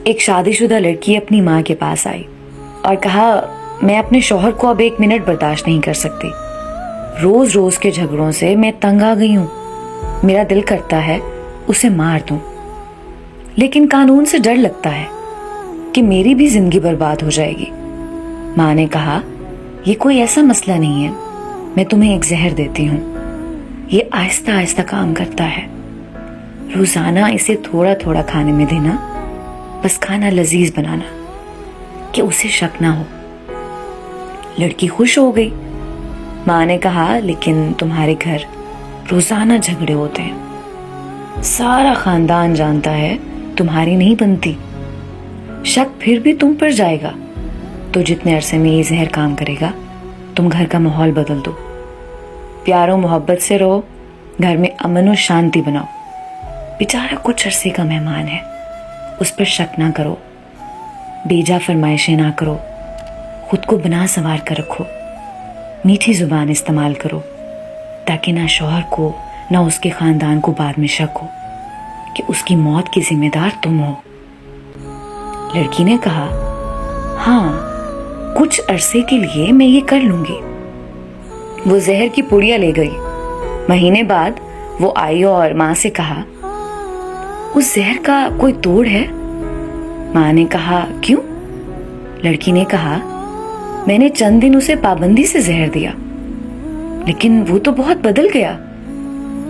एक शादीशुदा लड़की अपनी माँ के पास आई और कहा, मैं अपने शौहर को अब 1 मिनट बर्दाश्त नहीं कर सकती। रोज रोज के झगड़ों से मैं तंग आ गई हूँ। मेरा दिल करता है उसे मार दूं, लेकिन कानून से डर लगता है कि मेरी भी जिंदगी बर्बाद हो जाएगी। माँ ने कहा, ये कोई ऐसा मसला नहीं है, मैं तुम्हें एक जहर देती हूँ। ये आहिस्ता आहिस्ता काम करता है। रोजाना इसे थोड़ा थोड़ा खाने में देना, बस खाना लजीज बनाना कि उसे शक ना हो। लड़की खुश हो गई। माँ ने कहा, लेकिन तुम्हारे घर रोजाना झगड़े होते हैं, सारा खानदान जानता है तुम्हारी नहीं बनती। शक फिर भी तुम पर जाएगा, तो जितने अरसे में ये जहर काम करेगा, तुम घर का माहौल बदल दो। प्यारो मोहब्बत से रहो, घर में अमन और शांति बनाओ। बेचारा कुछ अरसे का मेहमान है, उस पर शक ना करो, बेजा फरमाइशें ना करो, खुद को बना संवार कर रखो, मीठी जुबान इस्तेमाल करो, ताकि ना शौहर को ना उसके खानदान को बाद में शक हो कि उसकी मौत की जिम्मेदार तुम हो। लड़की ने कहा, हाँ, कुछ अरसे के लिए मैं ये कर लूंगी। वो जहर की पुड़िया ले गई। महीने बाद वो आई और माँ से कहा, उस जहर का कोई तोड़ है? माँ ने कहा, क्यों? लड़की ने कहा, मैंने चंद दिन उसे पाबंदी से जहर दिया, लेकिन वो तो बहुत बदल गया।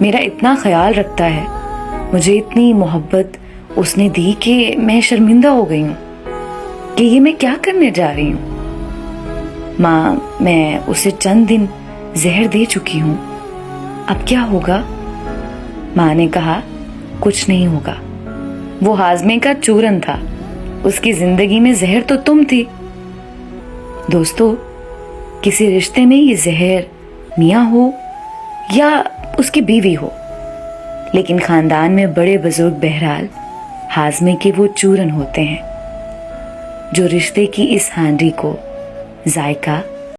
मेरा इतना ख्याल रखता है, मुझे इतनी मोहब्बत उसने दी कि मैं शर्मिंदा हो गई हूँ कि ये मैं क्या करने जा रही हूँ। माँ, मैं उसे चंद दिन जहर दे चुकी हूँ, अब क्या होगा? माँ ने कहा, कुछ नहीं होगा। वो हाजमे का चूरन था, उसकी जिंदगी में जहर तो तुम थी। दोस्तों, किसी रिश्ते में ये जहर मियाँ हो या उसकी बीवी हो, लेकिन खानदान में बड़े बुजुर्ग बहरहाल हाजमे के वो चूरन होते हैं जो रिश्ते की इस हांडी को जायका